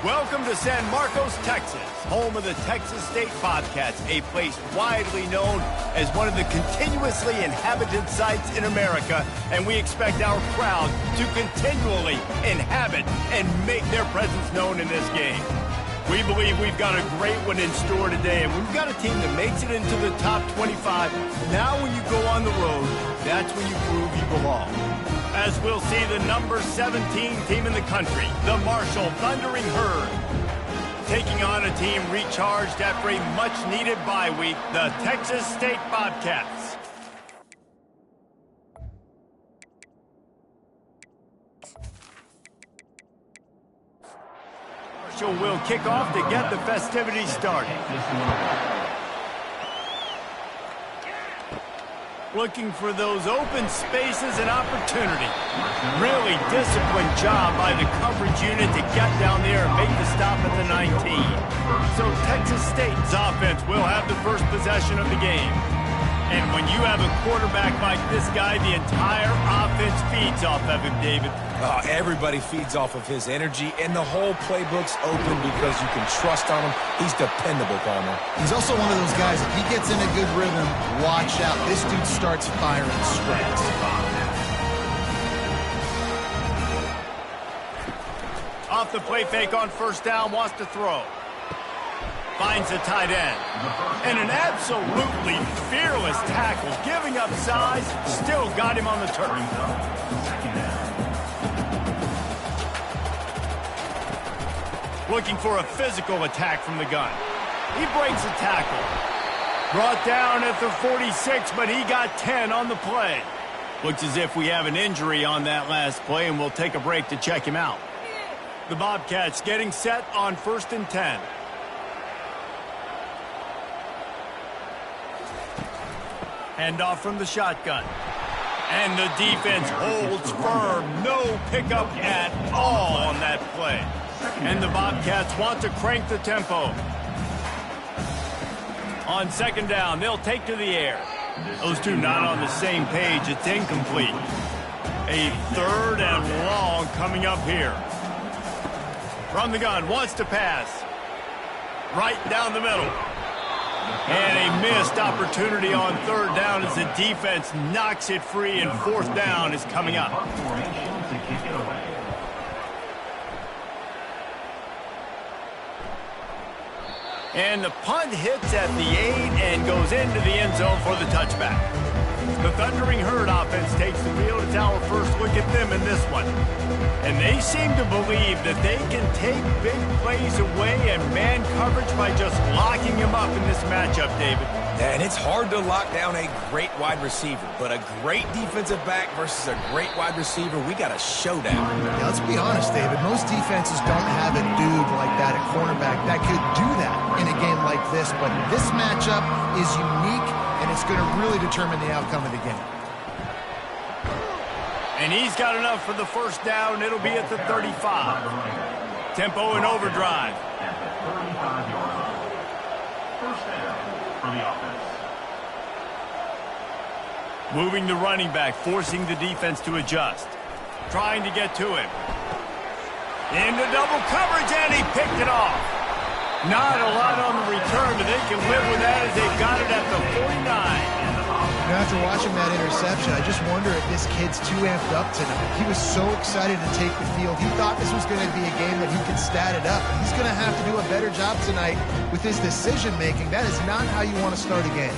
Welcome to San Marcos, Texas, home of the Texas State Bobcats, a place widely known as one of the continuously inhabited sites in America, and we expect our crowd to continually inhabit and make their presence known in this game. We believe we've got a great one in store today, and we've got a team that makes it into the top 25. Now when you go on the road, that's when you prove you belong. As we'll see the number 17 team in the country, the Marshall Thundering Herd, taking on a team recharged after a much-needed bye week, the Texas State Bobcats. Marshall will kick off to get the festivities started. Looking for those open spaces and opportunity. Really disciplined job by the coverage unit to get down there and make the stop at the 19. So Texas State's offense will have the first possession of the game. And when you have a quarterback like this guy, the entire offense feeds off of him, David. Everybody feeds off of his energy, and the whole playbook's open because you can trust on him. He's dependable, Palmer. He's also one of those guys, if he gets in a good rhythm, watch out. This dude starts firing straight. Off the play fake on first down, wants to throw. Finds the tight end. And an absolutely fearless tackle, giving up size, still got him on the turf. Looking for a physical attack from the gun. He breaks the tackle. Brought down at the 46, but he got 10 on the play. Looks as if we have an injury on that last play, and we'll take a break to check him out. The Bobcats getting set on 1st and 10. Handoff from the shotgun. And the defense holds firm. No pickup at all on that play. And the Bobcats want to crank the tempo. On 2nd down, they'll take to the air. Those two not on the same page. It's incomplete. A 3rd and long coming up here. From the gun, wants to pass. Right down the middle. And a missed opportunity on 3rd down as the defense knocks it free, and 4th down is coming up. And the punt hits at the 8 and goes into the end zone for the touchback. The Thundering Herd offense takes the field. It's our first look at them in this one. And they seem to believe that they can take big plays away and man coverage by just locking him up in this matchup, David. And it's hard to lock down a great wide receiver, but a great defensive back versus a great wide receiver, we got a showdown. Yeah, let's be honest, David. Most defenses don't have a dude like that at cornerback that could do that in a game like this, but this matchup is unique, and it's going to really determine the outcome of the game. And he's got enough for the 1st down. It'll be at the 35. Tempo and overdrive. At the 35-yard line. 1st down for the offense. Moving the running back, forcing the defense to adjust. Trying to get to him. Into double coverage, and he picked it off. Not a lot on the return, but they can live with that as they've got it at the 49. After watching that interception, I just wonder if this kid's too amped up tonight. He was so excited to take the field. He thought this was going to be a game that he could stat it up. And he's going to have to do a better job tonight with his decision-making. That is not how you want to start a game.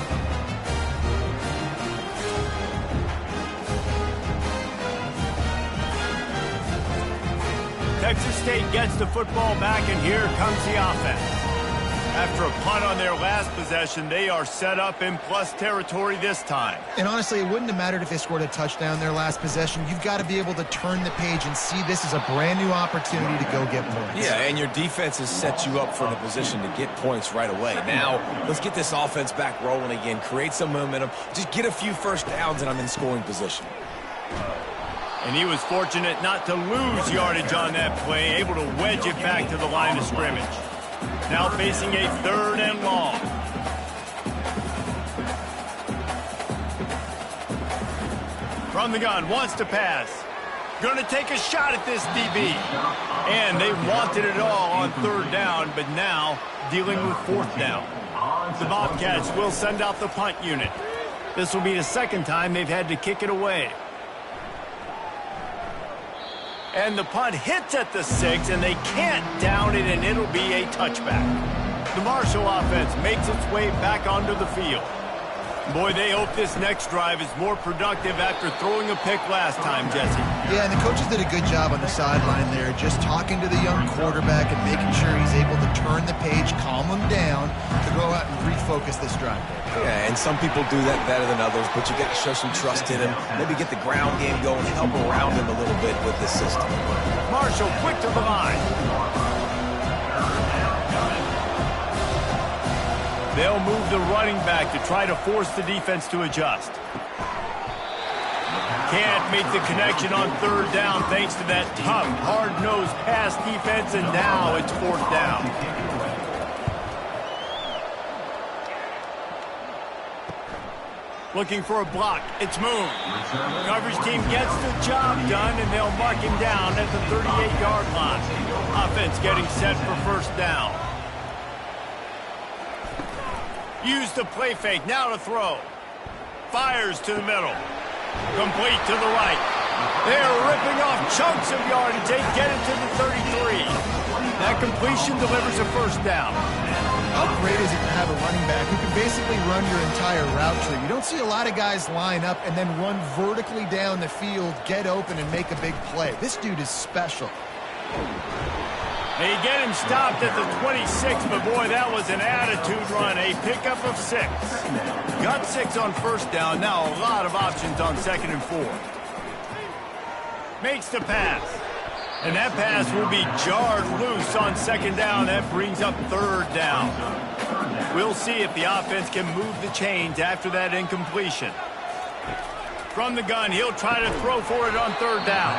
Texas State gets the football back, and here comes the offense. After a punt on their last possession, they are set up in plus territory this time. And honestly, it wouldn't have mattered if they scored a touchdown their last possession. You've got to be able to turn the page and see this is a brand new opportunity to go get points. Yeah, and your defense has set you up for the position to get points right away. Now, let's get this offense back rolling again, create some momentum, just get a few 1st downs, and I'm in scoring position. And he was fortunate not to lose yardage on that play, able to wedge it back to the line of scrimmage. Now facing a 3rd and long. From the gun, wants to pass. Going to take a shot at this DB. And they wanted it all on third down, but now dealing with fourth down. The Bobcats will send out the punt unit. This will be the second time they've had to kick it away. And the punt hits at the 6, and they can't down it, and it'll be a touchback. The Marshall offense makes its way back onto the field. Boy, they hope this next drive is more productive after throwing a pick last time, Jesse. Yeah, and the coaches did a good job on the sideline there, just talking to the young quarterback and making sure he's able to turn the page, calm him down, to go out and refocus this drive. Yeah, and some people do that better than others, but you got to show some trust in him. Maybe get the ground game going, help around him a little bit with the system. Marshall quick to the line. They'll move the running back to try to force the defense to adjust. Can't make the connection on third down thanks to that tough, hard-nosed pass defense, and now it's fourth down. Looking for a block. It's Moon. Coverage team gets the job done, and they'll mark him down at the 38-yard line. Offense getting set for first down. Use the play fake, now to throw. Fires to the middle. Complete to the right. They're ripping off chunks of yardage. They get it to the 33. That completion delivers a first down. How great is it to have a running back who can basically run your entire route tree? You don't see a lot of guys line up and then run vertically down the field, get open, and make a big play. This dude is special. They get him stopped at the 26, but boy, that was an attitude run. A pickup of 6. Got 6 on first down. Now a lot of options on 2nd and 4. Makes the pass. And that pass will be jarred loose on 2nd down. That brings up 3rd down. We'll see if the offense can move the chains after that incompletion. From the gun, he'll try to throw for it on 3rd down.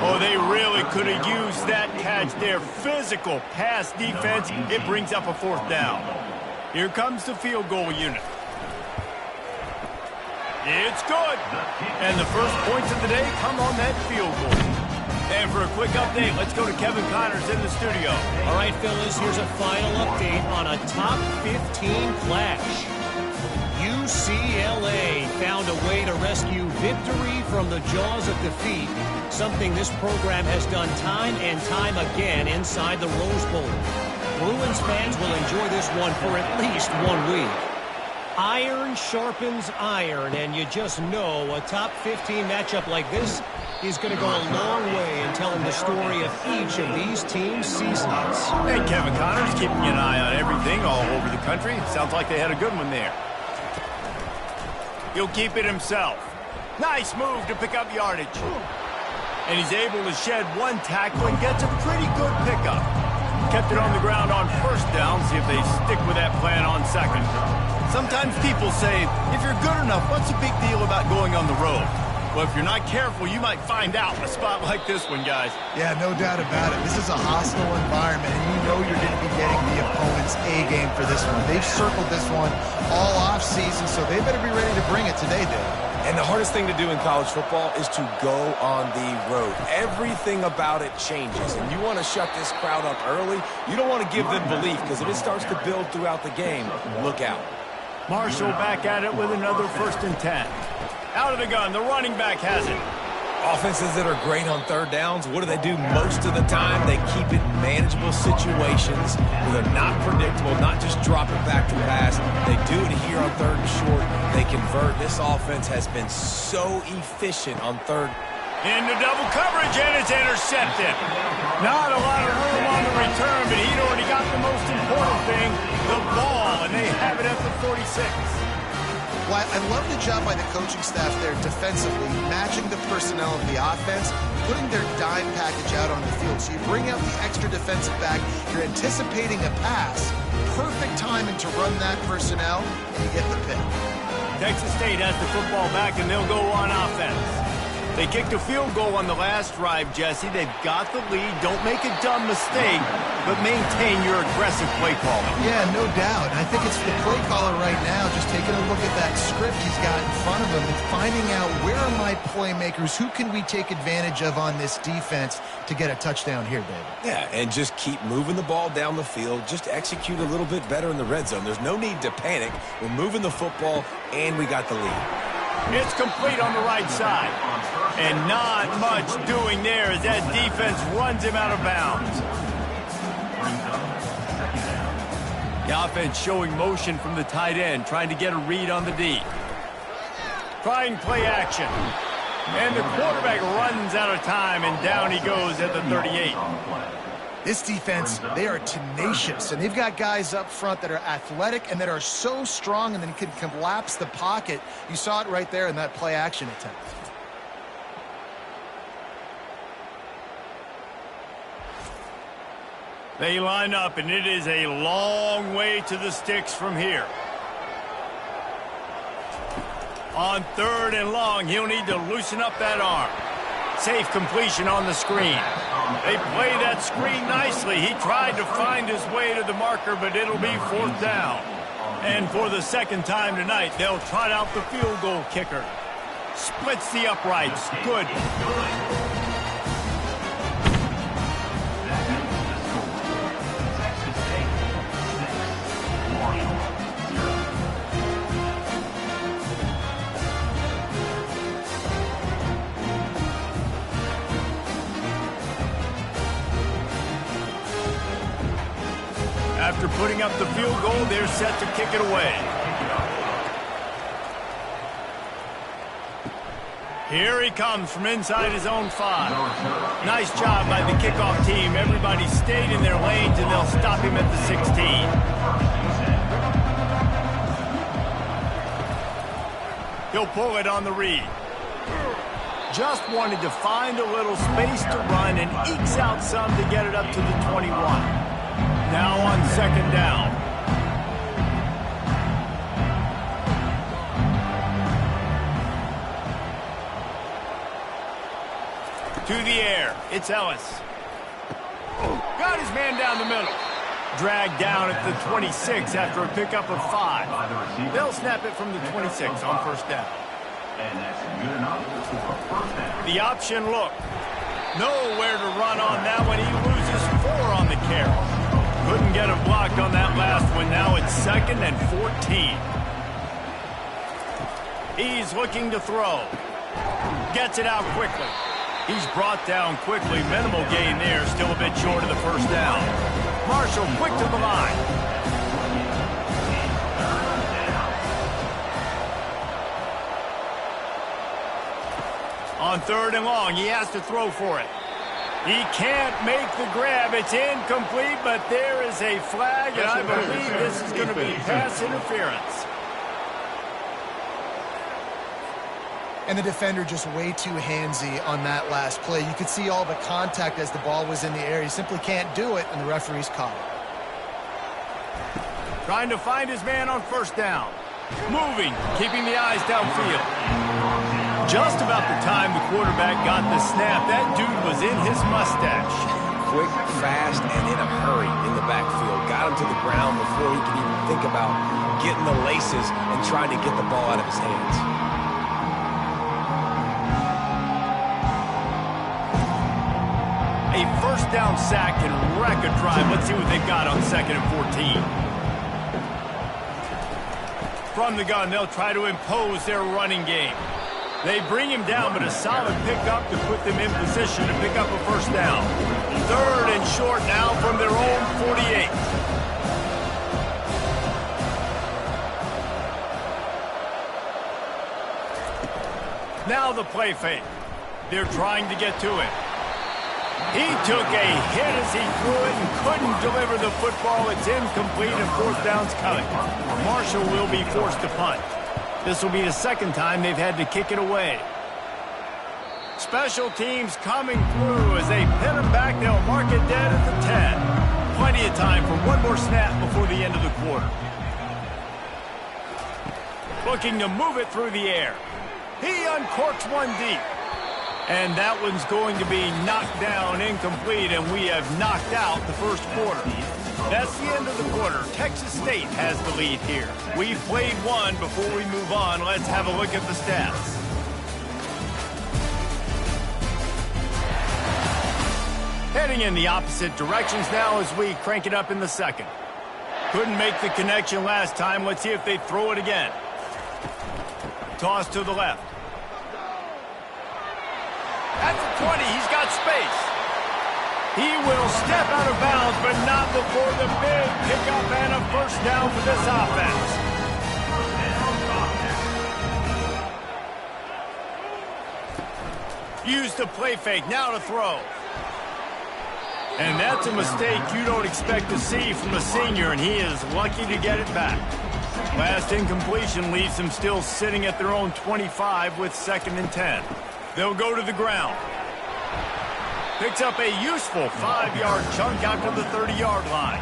Oh, they really could have used that catch there. Physical pass defense. It brings up a 4th down. Here comes the field goal unit. It's good. And the first points of the day come on that field goal. And for a quick update, let's go to Kevin Connors in the studio. All right, fellas, here's a final update on a top 15 clash. UCLA found a way to rescue victory from the jaws of defeat, something this program has done time and time again inside the Rose Bowl. Bruins fans will enjoy this one for at least 1 week. Iron sharpens iron, and you just know a top 15 matchup like this is going to go a long way in telling the story of each of these teams' seasons. And Kevin Connors keeping an eye on everything all over the country. Sounds like they had a good one there. He'll keep it himself. Nice move to pick up yardage. And he's able to shed 1 tackle and gets a pretty good pickup. Kept it on the ground on first down. See if they stick with that plan on 2nd. Sometimes people say, if you're good enough, what's the big deal about going on the road? Well, if you're not careful, you might find out in a spot like this one, guys. Yeah, no doubt about it. This is a hostile environment, and you know you're going to be getting the opponent's A-game for this one. They've circled this one all off-season, so they better be ready to bring it today, Dave. And the hardest thing to do in college football is to go on the road. Everything about it changes, and you want to shut this crowd up early. You don't want to give them belief, because if it starts to build throughout the game, look out. Marshall back at it with another 1st and 10. Out of the gun, the running back has it. Offenses that are great on 3rd downs, what do they do most of the time? They keep it in manageable situations where they're not predictable, not just dropping back to pass. They do it here on 3rd and short. They convert. This offense has been so efficient on 3rd. Into double coverage, and it's intercepted. Not a lot of room on the return, but he'd already got the most important thing, the ball, and they have it at the 46. Well, I love the job by the coaching staff there defensively, matching the personnel of the offense, putting their dime package out on the field. So you bring out the extra defensive back, you're anticipating a pass, perfect timing to run that personnel, and you get the pick. Texas State has the football back, and they'll go on offense. They kicked a field goal on the last drive, Jesse. They've got the lead. Don't make a dumb mistake, but maintain your aggressive play calling. Yeah, no doubt. I think it's the play caller right now just taking a look at that script he's got in front of him and finding out where are my playmakers, who can we take advantage of on this defense to get a touchdown here, David. Yeah, and just keep moving the ball down the field. Just execute a little bit better in the red zone. There's no need to panic. We're moving the football, and we got the lead. It's complete on the right side. And not much doing there as that defense runs him out of bounds. The offense showing motion from the tight end, trying to get a read on the D. Trying play action. And the quarterback runs out of time, and down he goes at the 38. This defense, they are tenacious, and they've got guys up front that are athletic and that are so strong and then can collapse the pocket. You saw it right there in that play action attempt. They line up, and it is a long way to the sticks from here. On 3rd and long, he'll need to loosen up that arm. Safe completion on the screen. They play that screen nicely. He tried to find his way to the marker, but it'll be 4th down. And for the second time tonight, they'll trot out the field goal kicker. Splits the uprights. Good. After putting up the field goal, they're set to kick it away. Here he comes from inside his own 5. Nice job by the kickoff team. Everybody stayed in their lanes, and they'll stop him at the 16. He'll pull it on the read. Just wanted to find a little space to run and ekes out some to get it up to the 21. Now on 2nd down. To the air. It's Ellis. Got his man down the middle. Dragged down at the 26 after a pickup of 5. They'll snap it from the 26 on 1st down. And that's good enough for a 1st down. The option look. Nowhere to run on that one. He loses 4 on the carry. Couldn't get him blocked on that last one. Now it's 2nd and 14. He's looking to throw. Gets it out quickly. He's brought down quickly. Minimal gain there. Still a bit short of the 1st down. Marshall quick to the line. On 3rd and long, he has to throw for it. He can't make the grab. It's incomplete, but there is a flag, and I believe this is going to be pass interference. And the defender just way too handsy on that last play. You could see all the contact as the ball was in the air. He simply can't do it, and the referee's caught it. Trying to find his man on 1st down. Moving, keeping the eyes downfield. Just about the time the quarterback got the snap, that dude was in his mustache. Quick, fast, and in a hurry in the backfield. Got him to the ground before he could even think about getting the laces and trying to get the ball out of his hands. A 1st down sack can wreck a drive. Let's see what they've got on 2nd and 14. From the gun, they'll try to impose their running game. They bring him down, but a solid pickup to put them in position to pick up a 1st down. 3rd and short now from their own 48. Now the play fake. They're trying to get to it. He took a hit as he threw it and couldn't deliver the football. It's incomplete and 4th down's coming. Marshall will be forced to punt. This will be the 2nd time they've had to kick it away. Special teams coming through as they pin him back. They'll mark it dead at the 10. Plenty of time for one more snap before the end of the quarter. Looking to move it through the air. He uncorks one deep. And that one's going to be knocked down, incomplete, and we have knocked out the first quarter. That's the end of the quarter. Texas State has the lead here. We've played one. Before we move on, let's have a look at the stats. Heading in the opposite directions now as we crank it up in the second. Couldn't make the connection last time. Let's see if they throw it again. Toss to the left. At the 20, he's got space. He will step out of bounds, but not before the big pickup and a first down for this offense. Use the play fake, now to throw. And that's a mistake you don't expect to see from a senior, and he is lucky to get it back. Last incompletion leaves them still sitting at their own 25 with 2nd and 10. They'll go to the ground. Picks up a useful 5-yard chunk out to the 30-yard line.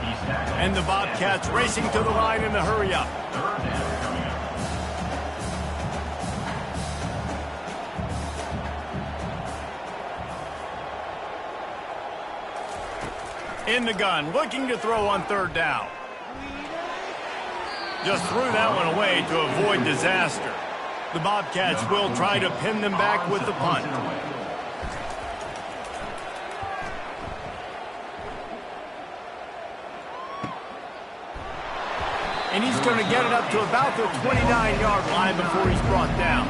And the Bobcats racing to the line in the hurry-up. In the gun, looking to throw on 3rd down. Just threw that one away to avoid disaster. The Bobcats will try to pin them back with the punt. And he's going to get it up to about the 29-yard line before he's brought down.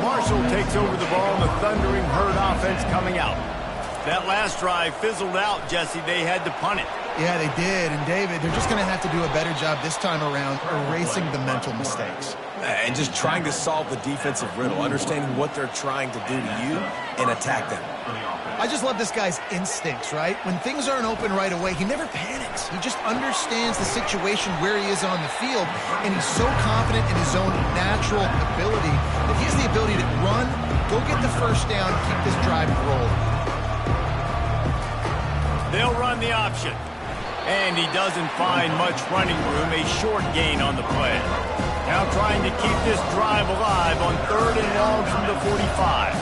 Marshall takes over the ball, and the thundering herd offense coming out. That last drive fizzled out, Jesse. They had to punt it. Yeah, they did. And, David, they're just going to have to do a better job this time around erasing the mental mistakes. And just trying to solve the defensive riddle, understanding what they're trying to do to you and attack them. I just love this guy's instincts, right? When things aren't open right away, he never panics. He just understands the situation where he is on the field, and he's so confident in his own natural ability that he has the ability to run, go get the first down, keep this drive rolling. They'll run the option. And he doesn't find much running room, a short gain on the play. Now trying to keep this drive alive on 3rd and long from the 45.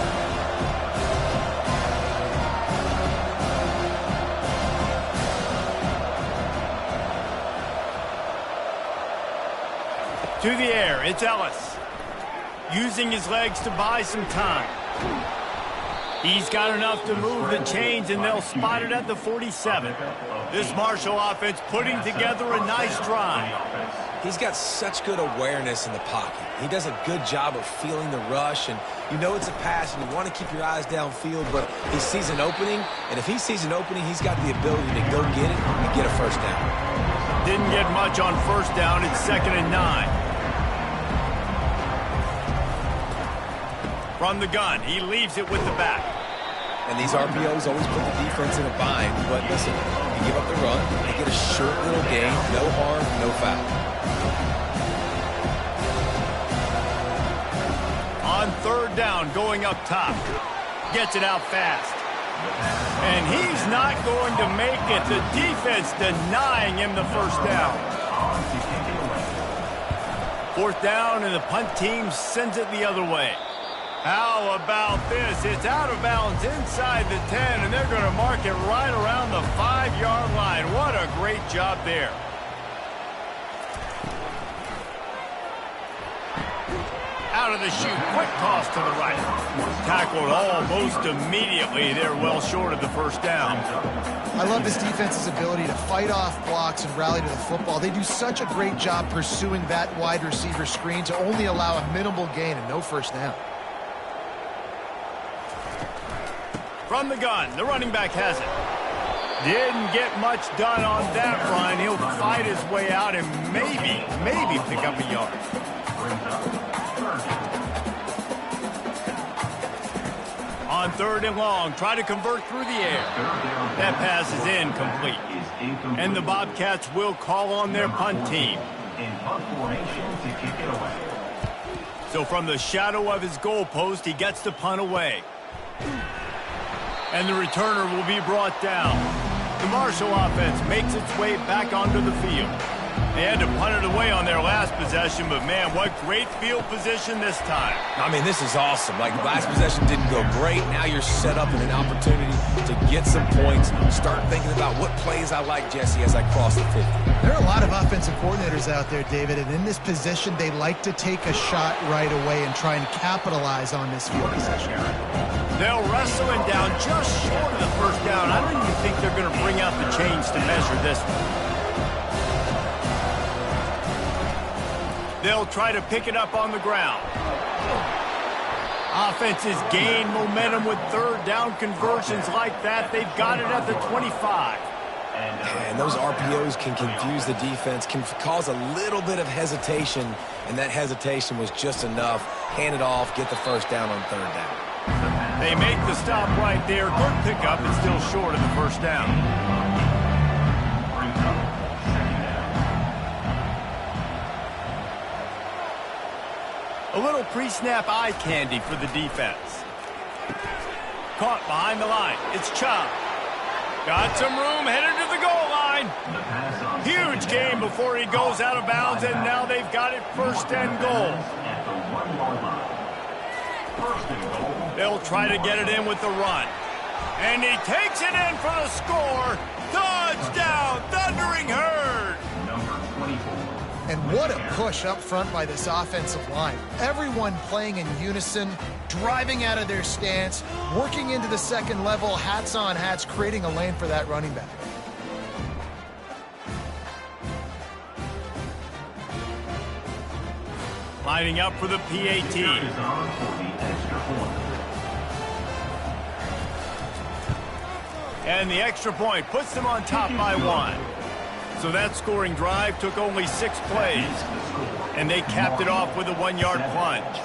To the air, it's Ellis. Using his legs to buy some time. He's got enough to move the chains, and they'll spot it at the 47. This Marshall offense putting together a nice drive. He's got such good awareness in the pocket. He does a good job of feeling the rush, and you know it's a pass, and you want to keep your eyes downfield, but he sees an opening, and if he sees an opening, he's got the ability to go get it and get a first down. Didn't get much on 1st down. It's 2nd and 9. From the gun, he leaves it with the back. And these RPOs always put the defense in a bind, but listen, you give up the run, they get a short little gain, no harm, no foul. On 3rd down, going up top. Gets it out fast. And he's not going to make it. The defense denying him the first down. 4th down, and the punt team sends it the other way. How about this? It's out of bounds inside the 10, and they're going to mark it right around the 5-yard line. What a great job there. Out of the chute, quick toss to the right. Tackled almost immediately. They're well short of the first down. I love this defense's ability to fight off blocks and rally to the football. They do such a great job pursuing that wide receiver screen to only allow a minimal gain and no first down. From the gun, the running back has it. Didn't get much done on that run. He'll fight his way out and maybe pick up a yard. On 3rd and long, try to convert through the air. That pass is incomplete. And the Bobcats will call on their punt team. So from the shadow of his goalpost, he gets the punt away. And the returner will be brought down. The Marshall offense makes its way back onto the field. They had to punt it away on their last possession, but man, what great field position this time. I mean, this is awesome. Like, the last possession didn't go great. Now you're set up in an opportunity to get some points. Start thinking about what plays I like, Jesse, as I cross the 50. There are a lot of offensive coordinators out there, David, and in this position, they like to take a shot right away and try and capitalize on this field position. They'll wrestle him down just short of the first down. I don't even think they're going to bring out the chains to measure this one. They'll try to pick it up on the ground. Offenses gain momentum with third down conversions like that. They've got it at the 25. And those RPOs can confuse the defense, can cause a little bit of hesitation, and that hesitation was just enough. Hand it off, get the first down on third down. They make the stop right there. Good pickup, and still short of the first down. A little pre-snap eye candy for the defense. Caught behind the line. It's Chubb. Got some room, headed to the goal line. Huge gain before he goes out of bounds, and now they've got it first and goal. They'll try to get it in with the run. And he takes it in for the score. Touchdown, Thundering Herd. Number 24. And what a push up front by this offensive line. Everyone playing in unison, driving out of their stance, working into the second level, hats on hats, creating a lane for that running back. Lining up for the PAT. And the extra point puts them on top by one. So that scoring drive took only 6 plays, and they capped it off with a 1-yard plunge.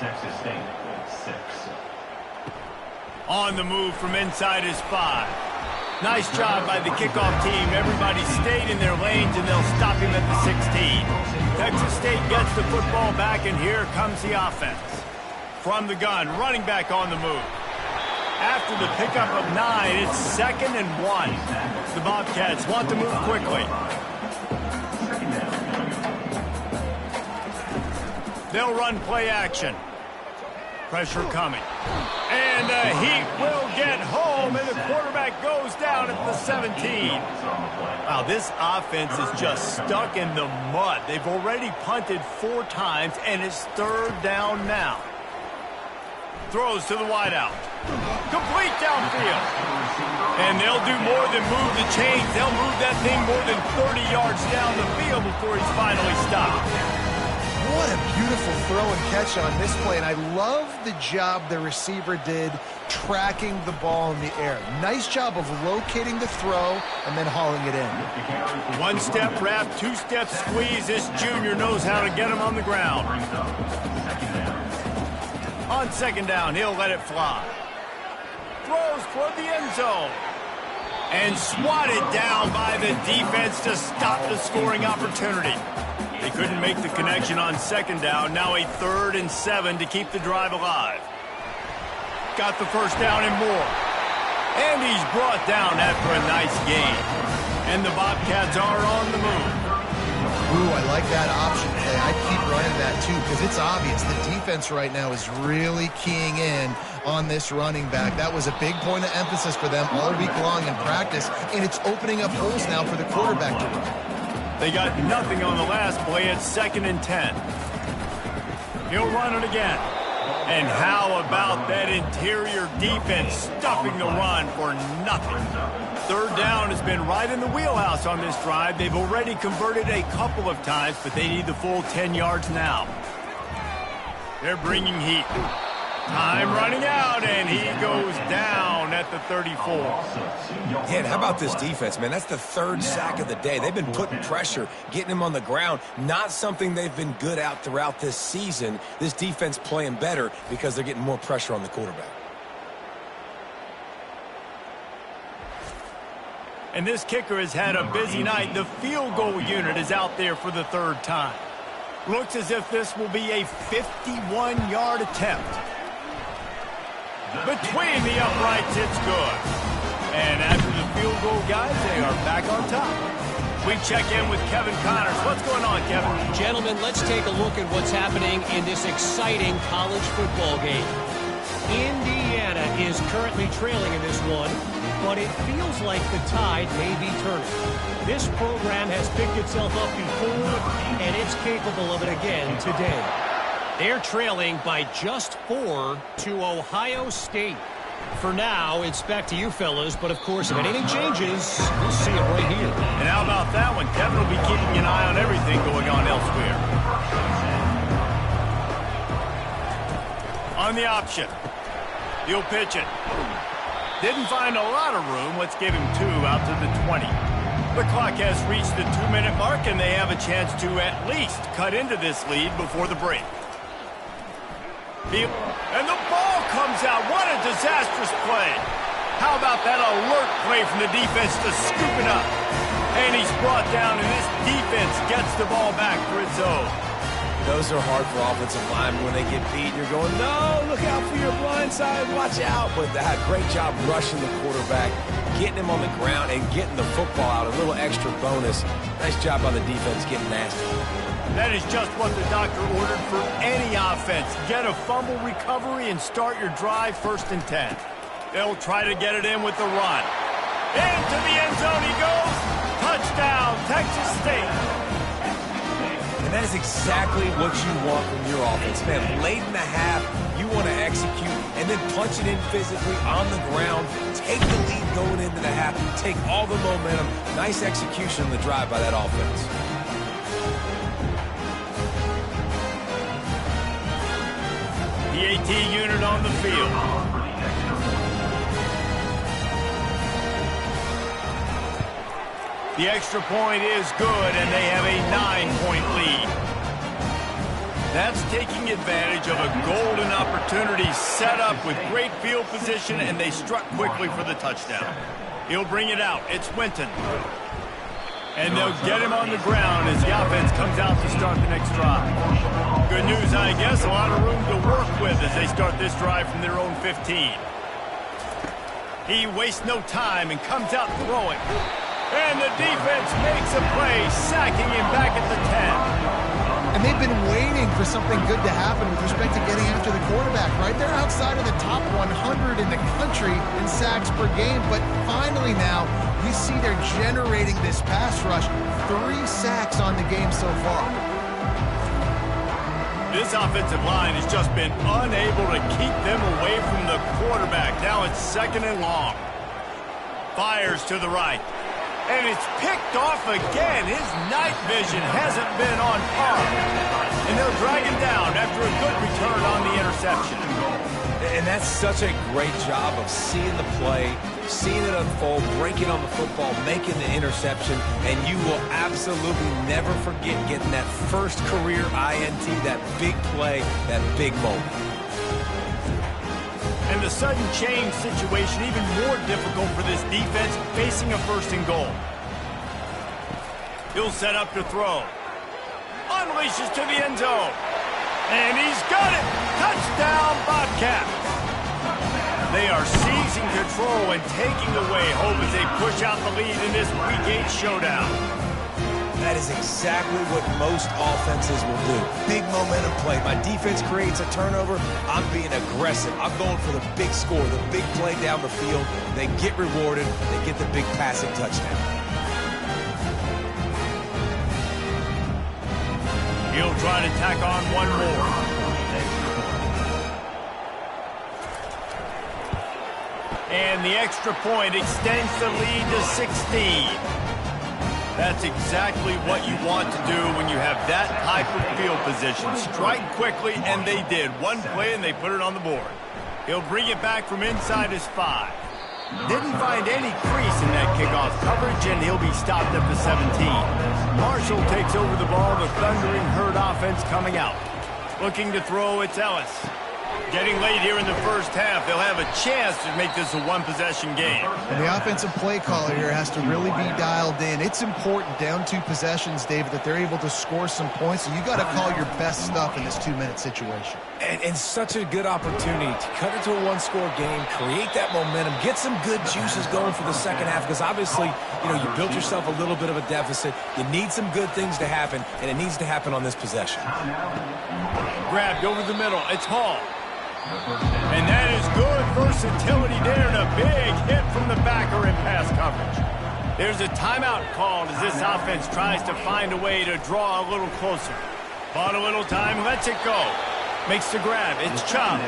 On the move from inside his 5. Nice job by the kickoff team. Everybody stayed in their lanes, and they'll stop him at the 16. Texas State gets the football back, and here comes the offense. From the gun, running back on the move. After the pickup of 9, it's 2nd and 1. The Bobcats want to move quickly. They'll run play action. Pressure coming. And the Heat will get home, and the quarterback goes down at the 17. Wow, this offense is just stuck in the mud. They've already punted 4 times, and it's 3rd down now. Throws to the wideout. Complete downfield. And they'll do more than move the chains. They'll move that thing more than 30 yards down the field before he's finally stopped. What a beautiful throw and catch on this play, and I love the job the receiver did tracking the ball in the air. Nice job of locating the throw and then hauling it in. 1-step wrap, 2-step squeeze. This junior knows how to get him on the ground. On 2nd down, he'll let it fly. Throws toward the end zone. And swatted down by the defense to stop the scoring opportunity. They couldn't make the connection on 2nd down. Now a 3rd and 7 to keep the drive alive. Got the first down and more. And he's brought down after a nice gain. And the Bobcats are on the move. Ooh, I like that option play. I'd keep running that too, because it's obvious the defense right now is really keying in on this running back. That was a big point of emphasis for them all week long in practice, and it's opening up holes now for the quarterback to run. They got nothing on the last play. It's 2nd and 10. He'll run it again. And how about that interior defense stuffing the run for nothing? 3rd down has been right in the wheelhouse on this drive. They've already converted a couple of times, but they need the full 10 yards now. They're bringing heat. Time running out, and he goes down at the 34. Yeah, and how about this defense, man? That's the 3rd sack of the day. They've been putting pressure, getting him on the ground. Not something they've been good at throughout this season. This defense playing better because they're getting more pressure on the quarterback. And this kicker has had a busy night. The field goal unit is out there for the 3rd time. Looks as if this will be a 51-yard attempt. Between the uprights, it's good. And after the field goal, guys, they are back on top. We check in with Kevin Connors. What's going on, Kevin? Gentlemen, let's take a look at what's happening in this exciting college football game. Indiana is currently trailing in this one, but it feels like the tide may be turning. This program has picked itself up before, and it's capable of it again today. They're trailing by just 4 to Ohio State. For now, it's back to you fellas, but of course, if anything changes, we'll see it right here. And how about that one? Kevin will be keeping an eye on everything going on elsewhere. On the option. He'll pitch it. Didn't find a lot of room. Let's give him 2 out to the 20. The clock has reached the 2-minute mark, and they have a chance to at least cut into this lead before the break. And the ball comes out. What a disastrous play. How about that alert play from the defense to scoop it up? And he's brought down, and this defense gets the ball back for its own. Those are hard for offensive linemen when they get beat. You're going, no, look out for your blind side, watch out. But they had a great job rushing the quarterback, getting him on the ground, and getting the football out. A little extra bonus. Nice job by the defense getting nasty. That is just what the doctor ordered for any offense. Get a fumble recovery and start your drive 1st and 10. They'll try to get it in with the run. Into the end zone he goes. Touchdown, Texas State. And that is exactly what you want from your offense. Man, late in the half, you want to execute and then punch it in physically on the ground. Take the lead going into the half. Take all the momentum. Nice execution on the drive by that offense. The AT unit on the field. The extra point is good, and they have a 9-point lead. That's taking advantage of a golden opportunity set up with great field position, and they struck quickly for the touchdown. He'll bring it out. It's Winton. And they'll get him on the ground as the offense comes out to start the next drive. Good news, I guess, a lot of room to work with as they start this drive from their own 15. He wastes no time and comes out throwing. And the defense makes a play, sacking him back at the 10. And they've been waiting for something good to happen with respect to getting after the quarterback, right? They're outside of the top 100 in the country in sacks per game, but finally now, you see they're generating this pass rush. 3 sacks on the game so far. This offensive line has just been unable to keep them away from the quarterback. Now it's 2nd and long. Fires to the right. And it's picked off again. His night vision hasn't been on par. And they'll drag him down after a good return on the interception. And that's such a great job of seeing the play, seeing it unfold, breaking on the football, making the interception, and you will absolutely never forget getting that first career INT, that big play, that big moment. And the sudden change situation even more difficult for this defense facing a 1st and goal. He'll set up to throw. Unleashes to the end zone. And he's got it! Touchdown, Bobcats! They are seizing control and taking away hope as they push out the lead in this Week 8 showdown. That is exactly what most offenses will do. Big momentum play. My defense creates a turnover. I'm being aggressive. I'm going for the big score, the big play down the field. They get rewarded. They get the big passing touchdown. He'll try to tack on one more. And the extra point extends the lead to 16. That's exactly what you want to do when you have that type of field position. Strike quickly, and they did. One play, and they put it on the board. He'll bring it back from inside his 5. Didn't find any crease in that kickoff coverage, and he'll be stopped at the 17. Marshall takes over the ball, the thundering herd offense coming out. Looking to throw, it's Ellis. Getting late here in the first half, they'll have a chance to make this a one-possession game. And the offensive play caller here has to really be dialed in. It's important down 2 possessions, David, that they're able to score some points. So you got to call your best stuff in this 2-minute situation. And such a good opportunity to cut it to a one-score game, create that momentum, get some good juices going for the second half, because obviously, you built yourself a little bit of a deficit. You need some good things to happen, and it needs to happen on this possession. Grabbed over the middle. It's Hall. And that is good versatility there, and a big hit from the backer in pass coverage. There's a timeout called as this offense tries to find a way to draw a little closer. Bought a little time, lets it go. Makes the grab. It's Chubb.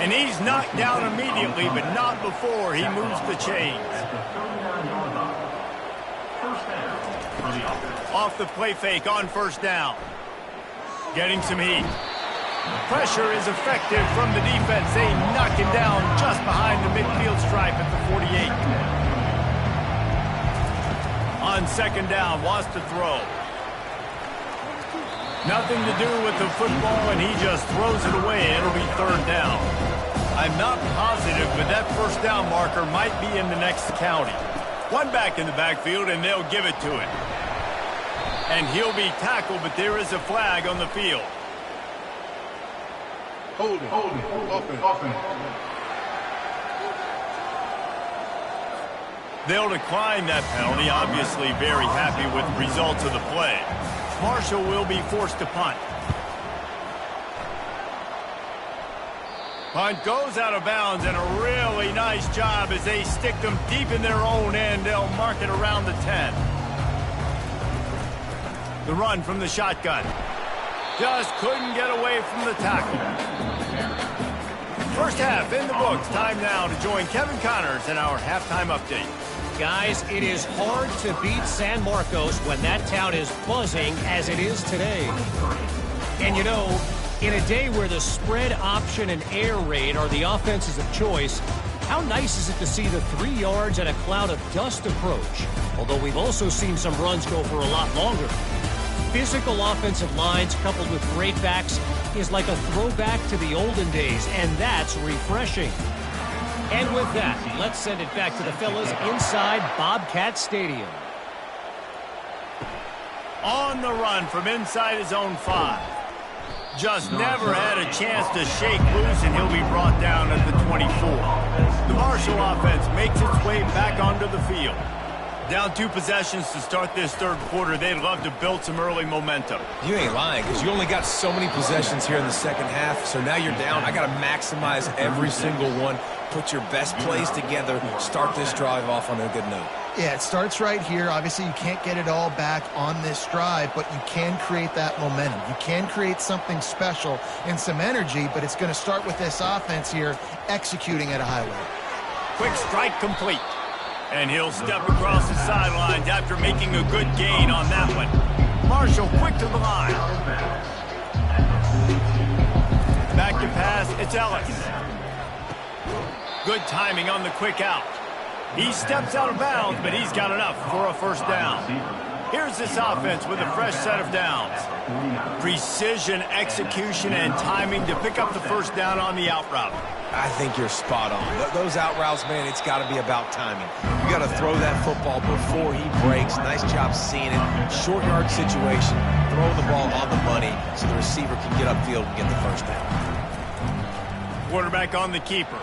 And he's knocked down immediately, but not before he moves the chains. Off the play fake on first down. Getting some heat. Pressure is effective from the defense. They knock him down just behind the midfield stripe at the 48. On second down, wants to throw. Nothing to do with the football, and he just throws it away. It'll be third down. I'm not positive, but that first down marker might be in the next county. One back in the backfield, and they'll give it to him. And he'll be tackled, but there is a flag on the field. Holding. Offense. They'll decline that penalty, obviously very happy with the results of the play. Marshall will be forced to punt. Punt goes out of bounds, and a really nice job as they stick them deep in their own end. They'll mark it around the 10. The run from the shotgun. Just couldn't get away from the tackle. First half in the books. Time now to join Kevin Connors in our halftime update. Guys, it is hard to beat San Marcos when that town is buzzing as it is today. And in a day where the spread option and air raid are the offenses of choice, how nice is it to see the 3 yards and a cloud of dust approach? Although we've also seen some runs go for a lot longer. Physical offensive lines coupled with great backs is like a throwback to the olden days, and that's refreshing. And with that, let's send it back to the fellas inside Bobcat Stadium. On the run from inside his own 5. Just never had a chance to shake loose, and he'll be brought down at the 24. The Marshall offense makes its way back onto the field. Down 2 possessions to start this third quarter. They'd love to build some early momentum. You ain't lying, because you only got so many possessions here in the second half, so now you're down. I got to maximize every single one, put your best plays together, start this drive off on a good note. Yeah, it starts right here. Obviously, you can't get it all back on this drive, but you can create that momentum. You can create something special and some energy, but it's going to start with this offense here executing at a high level. Quick strike complete. And he'll step across the sidelines after making a good gain on that one. Marshall quick to the line. Back to pass, it's Ellis. Good timing on the quick out. He steps out of bounds, but he's got enough for a first down. Here's this offense with a fresh set of downs. Precision, execution, and timing to pick up the first down on the out route. I think you're spot on. Those out routes, man, it's got to be about timing. You got to throw that football before he breaks. Nice job seeing it. Short yard situation, throw the ball on the money so the receiver can get upfield and get the first down. Quarterback on the keeper.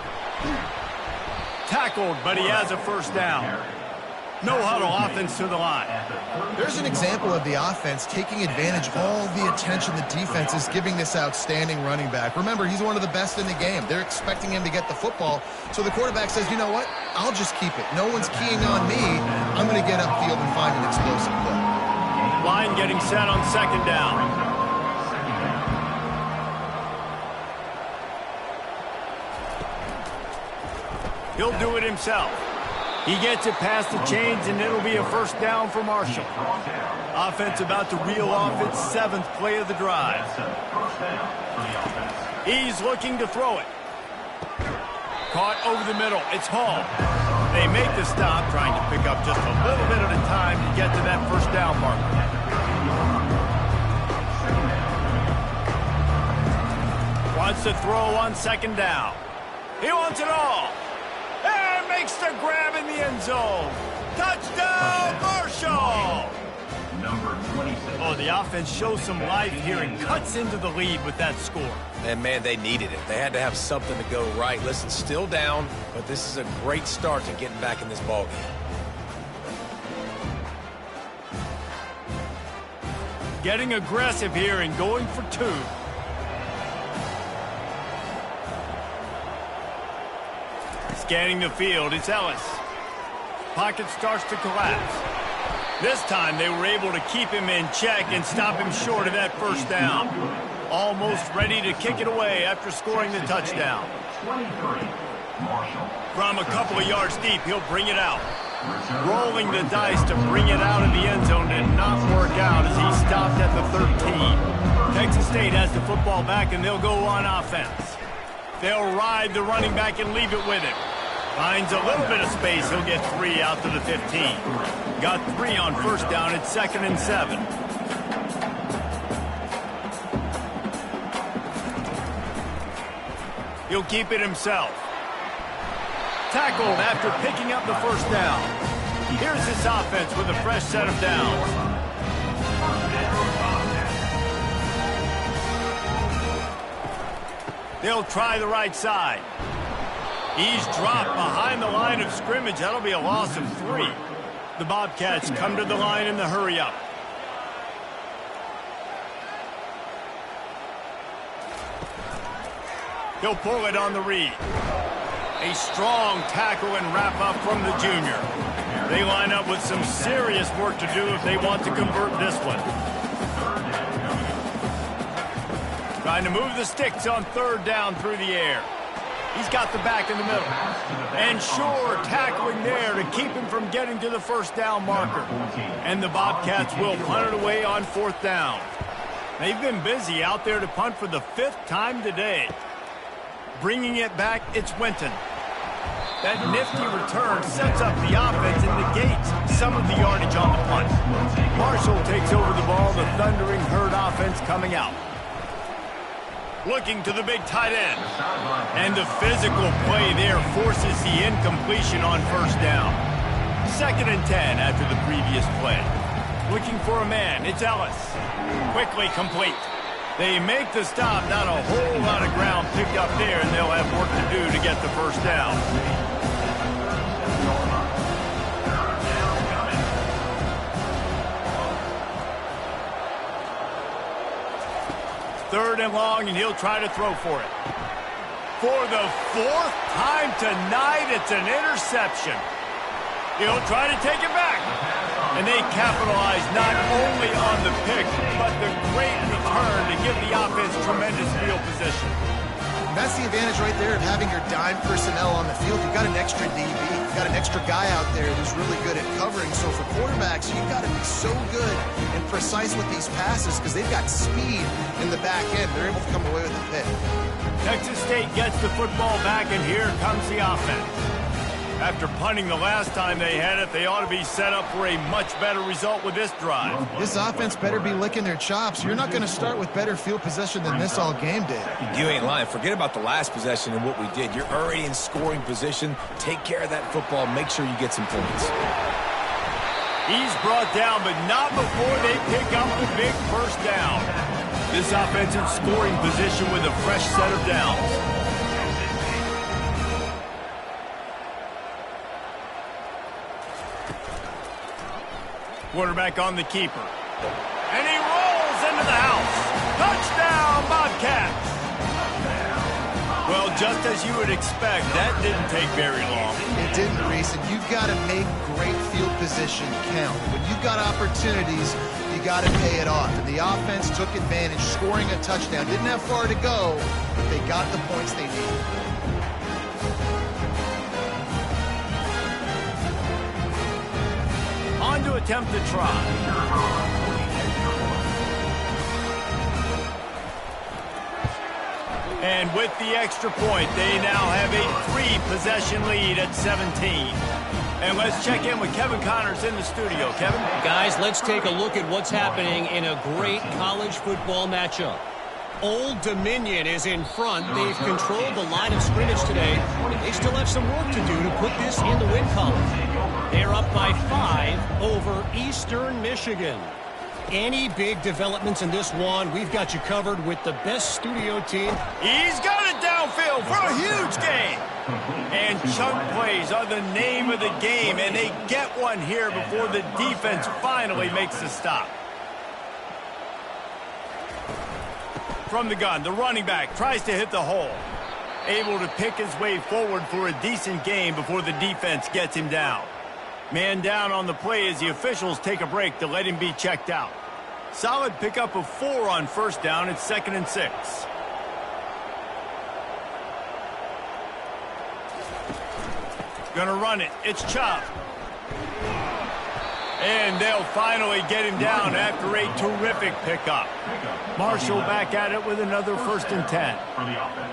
Tackled, but he has a first down. No huddle offense to the line. There's an example of the offense taking advantage of all the attention the defense is giving this outstanding running back. Remember, he's one of the best in the game. They're expecting him to get the football. So the quarterback says, you know what? I'll just keep it. No one's keying on me. I'm going to get upfield and find an explosive play. Line getting set on second down. He'll do it himself. He gets it past the chains, and it'll be a first down for Marshall. Offense about to reel off its 7th play of the drive. He's looking to throw it. Caught over the middle. It's Hall. They make the stop, trying to pick up just a little bit at a time to get to that first down marker. Wants wants to throw on second down. He wants it all. And makes the grab in the end zone. Touchdown, Marshall! Number 26. Oh, the offense shows some life here and cuts into the lead with that score. And, man, they needed it. They had to have something to go right. Listen, still down, but this is a great start to getting back in this ballgame. Getting aggressive here and going for two. Scanning the field, it's Ellis. Pocket starts to collapse. This time they were able to keep him in check and stop him short of that first down. Almost ready to kick it away after scoring the touchdown. 23. Marshall. From a couple of yards deep, he'll bring it out. Rolling the dice to bring it out of the end zone did not work out as he stopped at the 13. Texas State has the football back and they'll go on offense. They'll ride the running back and leave it with him. Finds a little bit of space. He'll get 3 out to the 15. Got 3 on first down. It's 2nd and 7. He'll keep it himself. Tackled after picking up the first down. Here's this offense with a fresh set of downs. They'll try the right side. He's dropped behind the line of scrimmage. That'll be a loss of 3. The Bobcats come to the line in the hurry-up. He'll pull it on the read. A strong tackle and wrap-up from the junior. They line up with some serious work to do if they want to convert this one. Trying to move the sticks on 3rd down through the air. He's got the back in the middle. And sure, tackling there to keep him from getting to the first down marker. And the Bobcats will punt it away on 4th down. They've been busy out there to punt for the 5th time today. Bringing it back, it's Winton. That nifty return sets up the offense and negates some of the yardage on the punt. Marshall takes over the ball, the thundering herd offense coming out. Looking to the big tight end. And the physical play there forces the incompletion on first down. 2nd and 10 after the previous play. Looking for a man, it's Ellis. Quickly complete. They make the stop, not a whole lot of ground picked up there, and they'll have work to do to get the first down. Third and long, and he'll try to throw for it. For the 4th time tonight, it's an interception. He'll try to take it back. And they capitalize not only on the pick, but the great return to give the offense tremendous field position. And that's the advantage right there of having your dime personnel on the field. You've got an extra DB. You've got an extra guy out there who's really good at covering. So for quarterbacks, you've got to be so good and precise with these passes because they've got speed in the back end. They're able to come away with a pick. Texas State gets the football back, and here comes the offense. After punting the last time they had it, they ought to be set up for a much better result with this drive. This offense better be licking their chops. You're not going to start with better field possession than this all game did. You ain't lying. Forget about the last possession and what we did. You're already in scoring position. Take care of that football. Make sure you get some points. He's brought down, but not before they pick up the big first down. This offense in scoring position with a fresh set of downs. Quarterback on the keeper. And he rolls into the house. Touchdown, Bobcats. Well, just as you would expect, that didn't take very long. It didn't, Reese, and you've got to make great field position count. When you've got opportunities, you got to pay it off. And the offense took advantage, scoring a touchdown. Didn't have far to go, but they got the points they needed. On to attempt the try. And with the extra point, they now have a 3-possession lead at 17. And let's check in with Kevin Connors in the studio. Kevin? Guys, let's take a look at what's happening in a great college football matchup. Old Dominion is in front. They've controlled the line of scrimmage today. They still have some work to do to put this in the win column. They're up by 5 over Eastern Michigan. Any big developments in this one, we've got you covered with the best studio team. He's got it downfield for a huge gain. And chunk plays are the name of the game, and they get one here before the defense finally makes the stop. From the gun, the running back tries to hit the hole. Able to pick his way forward for a decent gain before the defense gets him down. Man down on the play as the officials take a break to let him be checked out. Solid pickup of 4 on first down. It's 2nd and 6. Gonna run it. It's Chubb. And they'll finally get him down after a terrific pickup. Marshall back at it with another 1st and 10.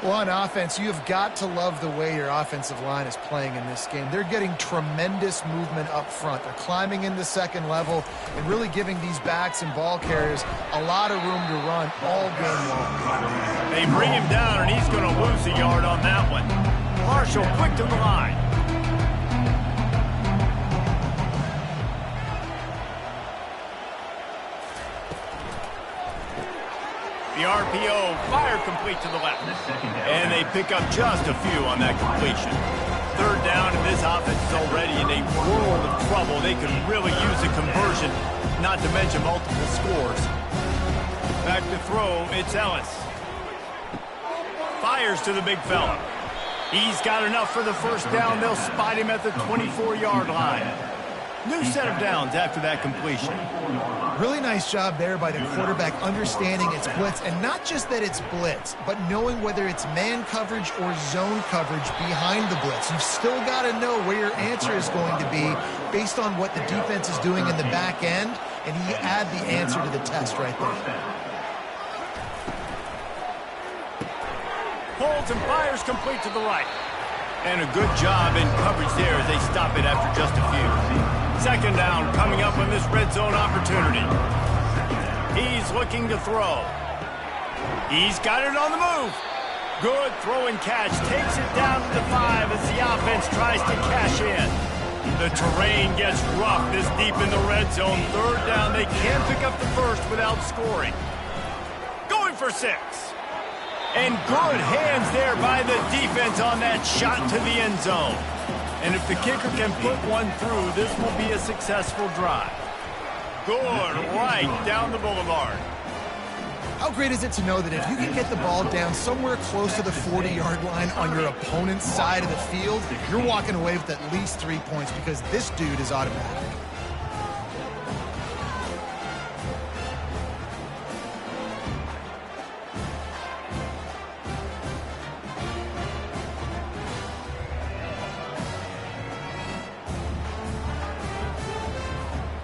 Well, on offense, you've got to love the way your offensive line is playing in this game. They're getting tremendous movement up front. They're climbing into second level and really giving these backs and ball carriers a lot of room to run all game long. They bring him down, and he's going to lose a yard on that one. Marshall quick to the line. The RPO fire complete to the left. And they pick up just a few on that completion. 3rd down, and this offense is already in a world of trouble. They could really use a conversion, not to mention multiple scores. Back to throw, it's Ellis. Fires to the big fella. He's got enough for the 1st down. They'll spot him at the 24-yard line. New set of downs after that completion. Really nice job there by the quarterback understanding it's blitz, and not just that it's blitz, but knowing whether it's man coverage or zone coverage behind the blitz. You've still got to know where your answer is going to be based on what the defense is doing in the back end, and he add the answer to the test right there. Holds and fires complete to the right. And a good job in coverage there as they stop it after just a few. 2nd down coming up on this red zone opportunity. He's looking to throw. He's got it on the move. Good throw and catch. Takes it down to the 5 as the offense tries to cash in. The terrain gets rough this deep in the red zone. 3rd down. They can't pick up the first without scoring. Going for 6. And good hands there by the defense on that shot to the end zone. And if the kicker can put one through, this will be a successful drive. Good, right down the boulevard. How great is it to know that if you can get the ball down somewhere close to the 40-yard line on your opponent's side of the field, you're walking away with at least 3 points because this dude is automatic.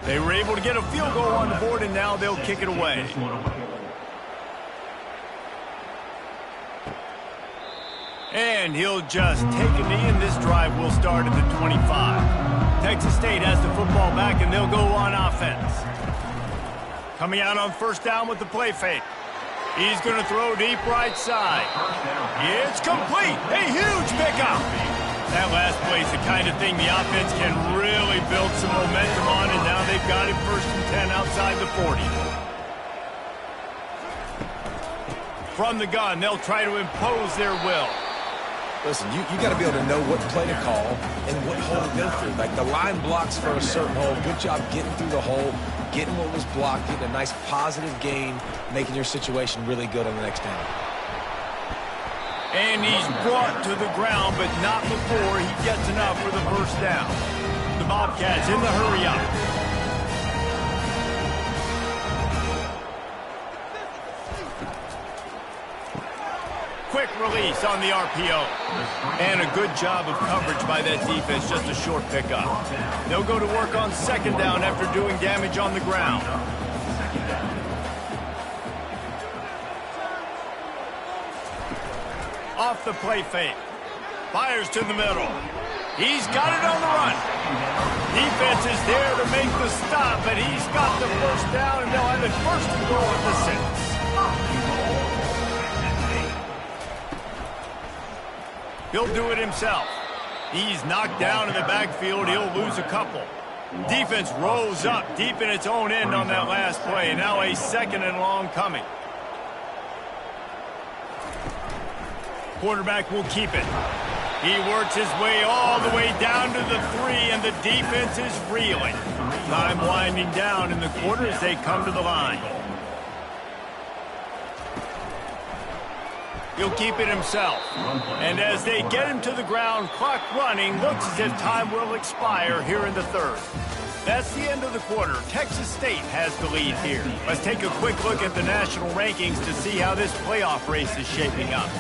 They were able to get a field goal on the board, and now they'll kick it away. And he'll just take a knee, and this drive will start at the 25. Texas State has the football back, and they'll go on offense. Coming out on 1st down with the play fake. He's going to throw deep right side. It's complete. A huge pickup. That last play is the kind of thing the offense can really build some momentum on, and now they've got it 1st and 10 outside the 40. From the gun, they'll try to impose their will. Listen, you got to be able to know what play to call and what hole to go through. Like the line blocks for a certain hole. Good job getting through the hole, getting what was blocked, getting a nice positive gain, making your situation really good on the next down. And he's brought to the ground, but not before he gets enough for the 1st down. The Bobcats in the hurry up. Quick release on the RPO. And a good job of coverage by that defense, just a short pickup. They'll go to work on 2nd down after doing damage on the ground. Off the play fake. Fires to the middle. He's got it on the run. Defense is there to make the stop, but he's got the 1st down, and they'll have it 1st and goal at the 6. He'll do it himself. He's knocked down in the backfield. He'll lose a couple. Defense rolls up deep in its own end on that last play. Now a 2nd and long coming. Quarterback will keep it. He works his way all the way down to the 3, and the defense is reeling. Time winding down in the quarter as they come to the line. He'll keep it himself. And as they get him to the ground, clock running, looks as if time will expire here in the 3rd. That's the end of the quarter. Texas State has the lead here. Let's take a quick look at the national rankings to see how this playoff race is shaping up.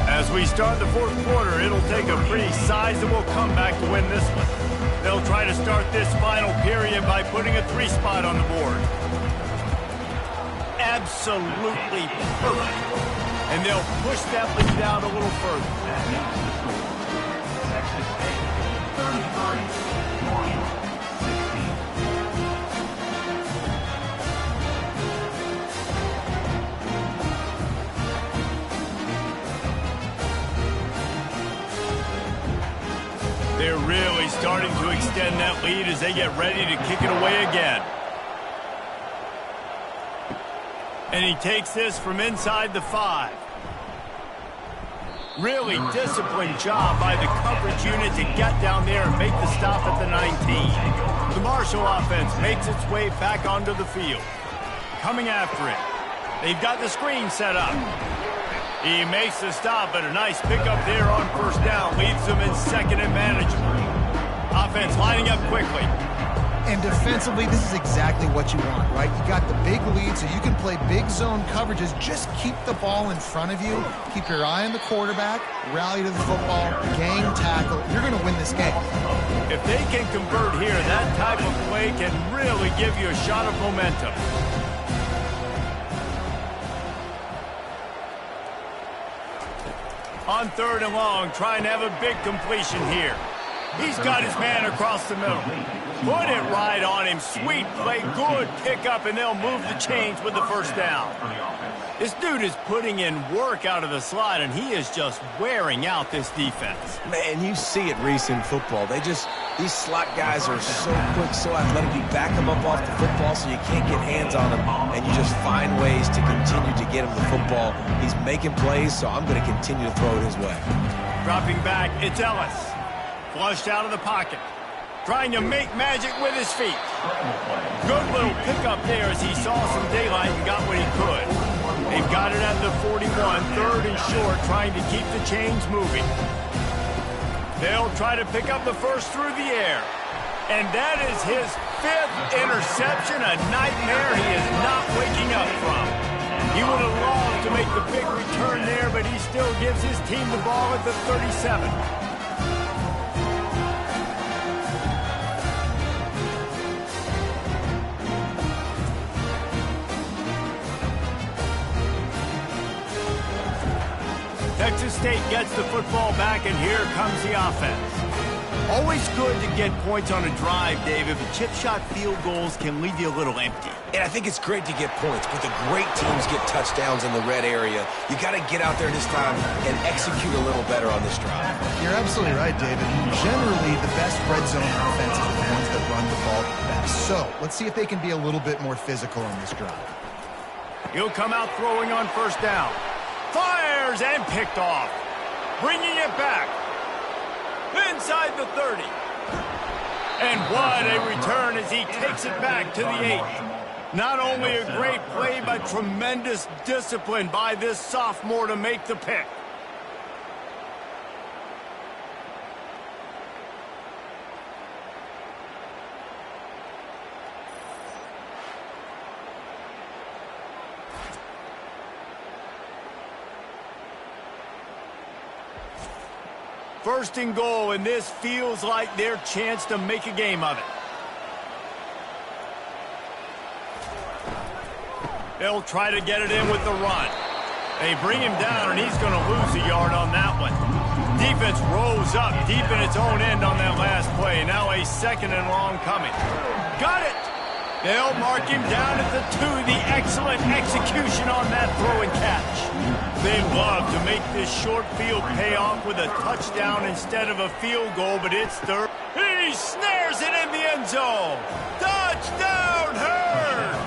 As we start the 4th quarter, it'll take a pretty sizable comeback to win this one. They'll try to start this final period by putting a 3 spot on the board. Absolutely perfect. And they'll push that lead out a little further. Texas State, 33, Marshall, 16. They're really starting to extend that lead as they get ready to kick it away again. And he takes this from inside the 5. Really disciplined job by the coverage unit to get down there and make the stop at the 19. The Marshall offense makes its way back onto the field. Coming after it. They've got the screen set up. He makes the stop, but a nice pickup there on 1st down. Leaves them in 2nd and manageable. Offense lining up quickly. And defensively, this is exactly what you want, right? You got the big lead, so you can play big zone coverages. Just keep the ball in front of you. Keep your eye on the quarterback. Rally to the football. Gang tackle. You're going to win this game. If they can convert here, that type of play can really give you a shot of momentum. On 3rd and long, trying to have a big completion here. He's got his man across the middle. Put it right on him. Sweet play, good pickup, and they'll move the chains with the 1st down. This dude is putting in work out of the slot, and he is just wearing out this defense. Man, you see it, Reese, in football. These slot guys are so quick, so athletic. You back them up off the football so you can't get hands on them, and you just find ways to continue to get him the football. He's making plays, so I'm going to continue to throw it his way. Dropping back, it's Ellis. Flushed out of the pocket. Trying to make magic with his feet. Good little pickup there as he saw some daylight and got what he could. They've got it at the 41, 3rd and short, trying to keep the chains moving. They'll try to pick up the 1st through the air. And that is his 5th interception, a nightmare he is not waking up from. He would have loved to make the big return there, but he still gives his team the ball at the 37. Texas State gets the football back, and here comes the offense. Always good to get points on a drive, David, but chip shot field goals can leave you a little empty. And I think it's great to get points, but the great teams get touchdowns in the red area. You got to get out there this time and execute a little better on this drive. You're absolutely right, David. Generally, the best red zone offenses are the ones that run the ball the best. So let's see if they can be a little bit more physical on this drive. He'll come out throwing on 1st down. Fires and picked off. Bringing it back. Inside the 30. And what a return as he takes it back to the 8. Not only a great play, but tremendous discipline by this sophomore to make the pick. First and goal, and this feels like their chance to make a game of it. They'll try to get it in with the run. They bring him down, and he's going to lose a yard on that one. Defense rose up deep in its own end on that last play. Now a 2nd and long coming. Got it! They'll mark him down at the 2. The excellent execution on that throw and catch. They love to make this short field pay off with a touchdown instead of a field goal, but it's third. He snares it in the end zone. Touchdown, Herd!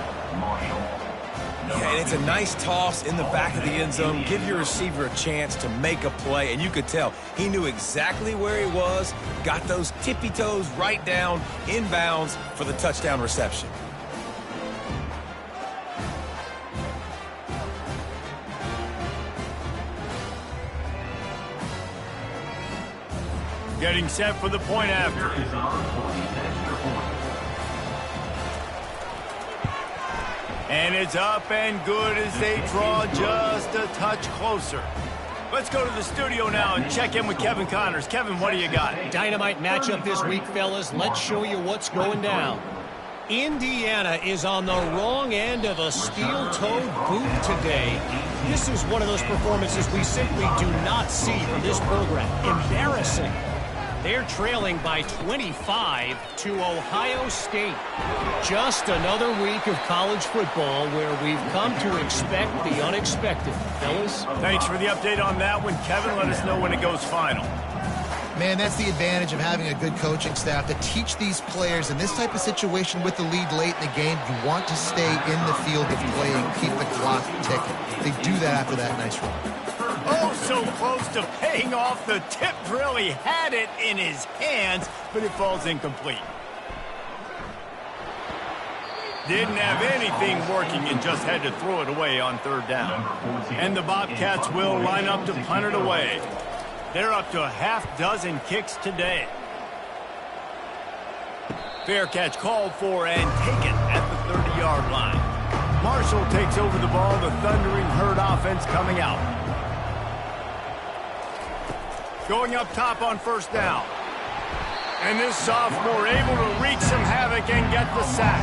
Yeah, and it's a nice toss in the back of the end zone. Give your receiver a chance to make a play, and you could tell he knew exactly where he was, got those tippy toes right down, inbounds for the touchdown reception. Getting set for the point after. And it's up and good as they draw just a touch closer. Let's go to the studio now and check in with Kevin Connors. Kevin, what do you got? Dynamite matchup this week, fellas. Let's show you what's going down. Indiana is on the wrong end of a steel-toed boot today. This is one of those performances we simply do not see from this program. Embarrassing. They're trailing by 25 to Ohio State. Just another week of college football where we've come to expect the unexpected. Fellas? Thanks for the update on that one, Kevin. Let us know when it goes final. Man, that's the advantage of having a good coaching staff to teach these players in this type of situation with the lead late in the game. You want to stay in the field of play and keep the clock ticking. They do that after that nice run. Oh, so close to paying off. The tip drill. He had it in his hands, but it falls incomplete. Didn't have anything working and just had to throw it away on third down. And the Bobcats will line up to punt it away. They're up to a half-dozen kicks today. Fair catch called for and taken at the 30-yard line. Marshall takes over the ball. The Thundering Herd offense coming out. Going up top on first down. And this sophomore able to wreak some havoc and get the sack.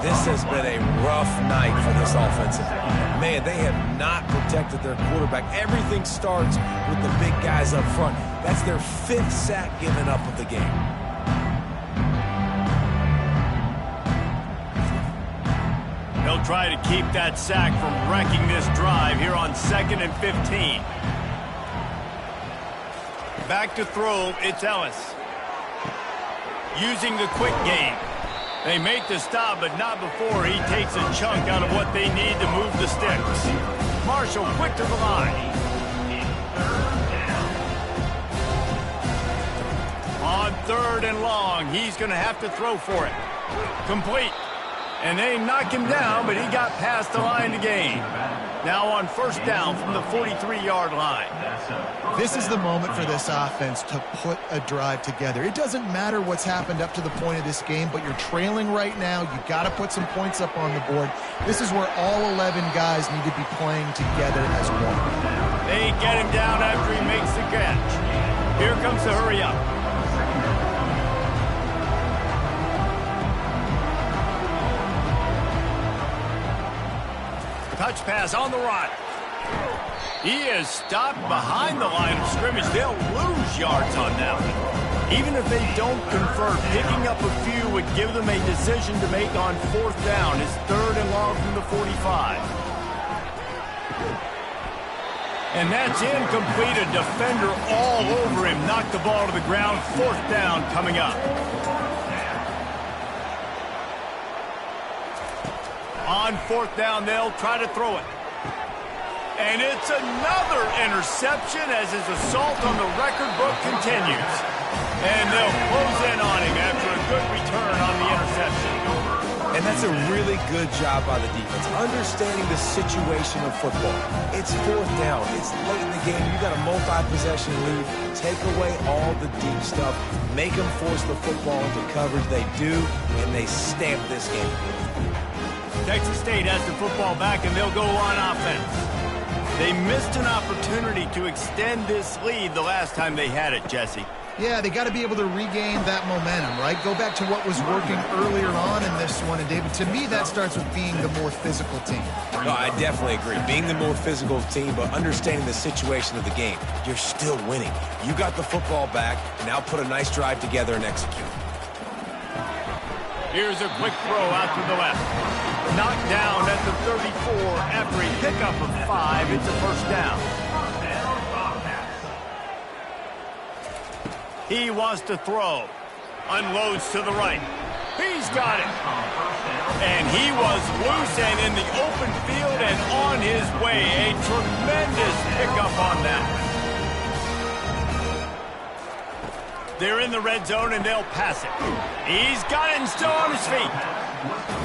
This has been a rough night for this offensive line. Man, they have not protected their quarterback. Everything starts with the big guys up front. That's their 5th sack given up of the game. They'll try to keep that sack from wrecking this drive here on 2nd and 15. Back to throw, it's Ellis. Using the quick game. They make the stop, but not before he takes a chunk out of what they need to move the sticks. Marshall quick to the line. On 3rd and long, he's going to have to throw for it. Complete. And they knock him down, but he got past the line to gain. Now on first down from the 43-yard line. This is the moment for this offense to put a drive together. It doesn't matter what's happened up to the point of this game, but you're trailing right now. You got to put some points up on the board. This is where all 11 guys need to be playing together as one. They get him down after he makes the catch. Here comes the hurry up. Touch pass on the right. He is stopped behind the line of scrimmage. They'll lose yards on that one. Even if they don't convert, picking up a few would give them a decision to make on 4th down. It's 3rd and long from the 45. And that's incomplete. A defender all over him. Knocked the ball to the ground. 4th down coming up. On 4th down, they'll try to throw it. And it's another interception as his assault on the record book continues. And they'll close in on him after a good return on the interception. And that's a really good job by the defense, understanding the situation of football. It's 4th down. It's late in the game. You got a multi-possession lead. Take away all the deep stuff. Make them force the football into coverage. They do, and they stamp this game. Texas State has the football back, and they'll go on offense. They missed an opportunity to extend this lead the last time they had it, Jesse. Yeah, they got to be able to regain that momentum, right? Go back to what was working earlier on in this one. And, David, to me, that starts with being the more physical team. No, I definitely agree. Being the more physical team, but understanding the situation of the game. You're still winning. You got the football back. Now put a nice drive together and execute. Here's a quick throw out to the left. Knocked down at the 34 after a pickup of 5. It's a first down. He wants to throw. Unloads to the right. He's got it. And he was loose and in the open field and on his way. A tremendous pickup on that. They're in the red zone and they'll pass it. He's got it and still on his feet.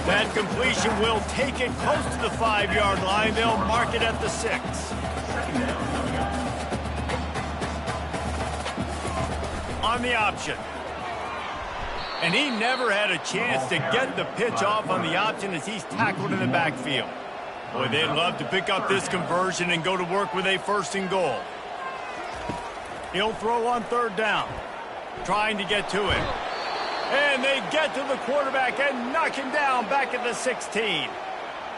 That completion will take it close to the 5-yard line. They'll mark it at the 6. On the option. And he never had a chance to get the pitch off on the option as he's tackled in the backfield. Boy, they'd love to pick up this conversion and go to work with a 1st and goal. He'll throw on 3rd down. Trying to get to it. And they get to the quarterback and knock him down back at the 16.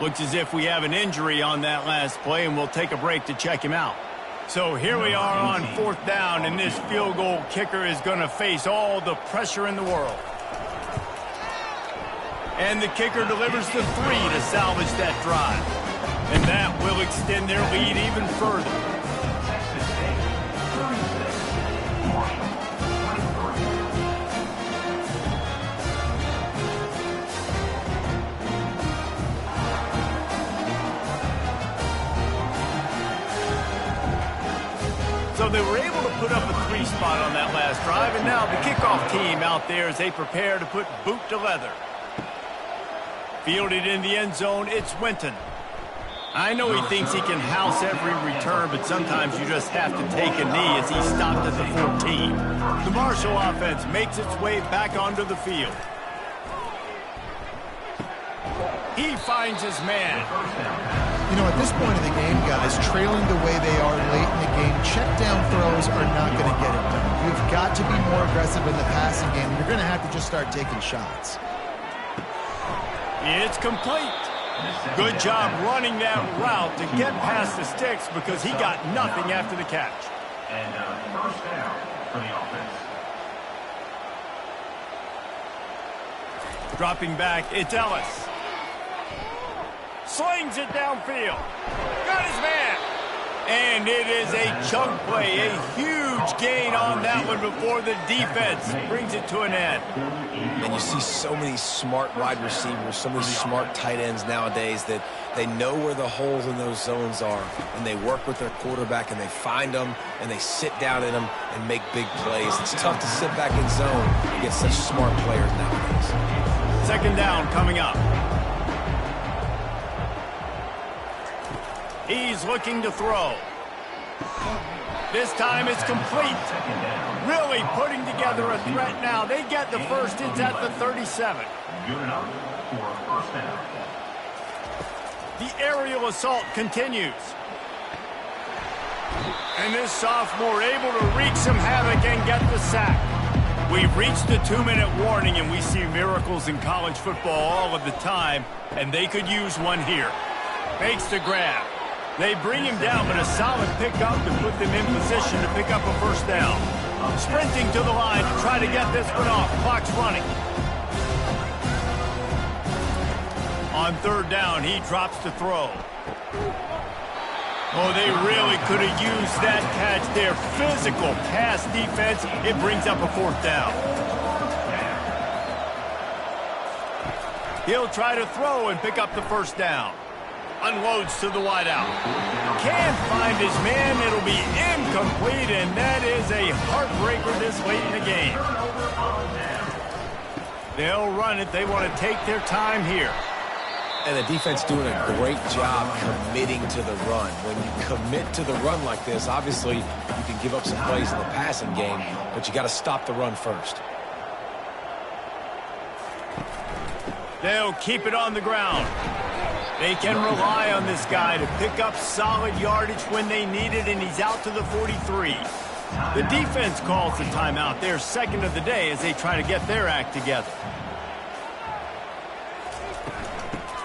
Looks as if we have an injury on that last play, and we'll take a break to check him out. So here we are on 4th down, and this field goal kicker is going to face all the pressure in the world. And the kicker delivers the 3 to salvage that drive. And that will extend their lead even further. So they were able to put up a 3 spot on that last drive, and now the kickoff team out there as they prepare to put boot to leather. Fielded in the end zone, it's Winton. I know he thinks he can house every return, but sometimes you just have to take a knee as he stopped at the 14. The Marshall offense makes its way back onto the field. He finds his man. You know, at this point of the game, guys, trailing the way they are late in the game, check down throws are not going to get it done. You've got to be more aggressive in the passing game. You're going to have to just start taking shots. It's complete. Good job running that route to get past the sticks because he got nothing after the catch. And first down for the offense. Dropping back, it's Ellis. Slings it downfield. Got his man. And it is a chunk play, a huge gain on that one before the defense brings it to an end. And you see so many smart wide receivers, so many smart tight ends nowadays that they know where the holes in those zones are, and they work with their quarterback, and they find them, and they sit down in them and make big plays. It's tough to sit back in zone against such smart players nowadays. 2nd down coming up. He's looking to throw. This time it's complete. Really putting together a threat now. They get the first. It's at the 37. Good enough for a first down. The aerial assault continues. And this sophomore able to wreak some havoc and get the sack. We've reached the 2-minute warning, and we see miracles in college football all of the time, and they could use one here. Makes the grab. They bring him down, but a solid pickup to put them in position to pick up a first down. Sprinting to the line to try to get this one off. Clock's running. On 3rd down, he drops to throw. Oh, they really could have used that catch there. Physical pass defense. It brings up a 4th down. He'll try to throw and pick up the first down. Unloads to the wideout. Can't find his man. It'll be incomplete, and that is a heartbreaker this late in the game. They'll run it. They want to take their time here. And the defense doing a great job committing to the run. When you commit to the run like this, obviously you can give up some plays in the passing game, but you got to stop the run first. They'll keep it on the ground. They can rely on this guy to pick up solid yardage when they need it, and he's out to the 43. The defense calls the timeout. Their 2nd of the day as they try to get their act together.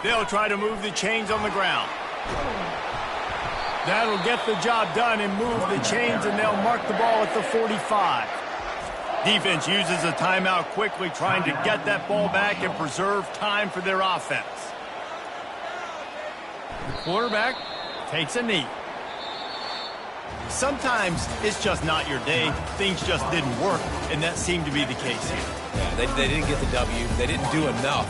They'll try to move the chains on the ground. That'll get the job done and move the chains, and they'll mark the ball at the 45. Defense uses a timeout quickly, trying to get that ball back and preserve time for their offense. The quarterback takes a knee. Sometimes it's just not your day. Things just didn't work, and that seemed to be the case here. Yeah, they didn't get the W. They didn't do enough.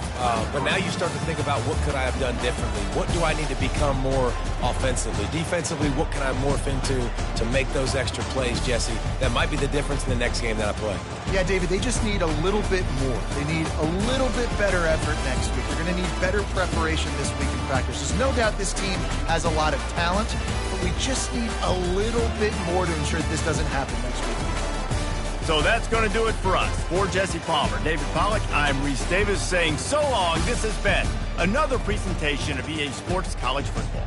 But now you start to think about, what could I have done differently? What do I need to become more offensively? Defensively, what can I morph into to make those extra plays, Jesse? That might be the difference in the next game that I play. Yeah, David, they just need a little bit more. They need a little bit better effort next week. They're going to need better preparation this week in practice. There's no doubt this team has a lot of talent, but we just need a little bit more to ensure that this doesn't happen next week. So that's going to do it for us. For Jesse Palmer, David Pollack, I'm Reese Davis saying so long. This has been another presentation of EA Sports College Football.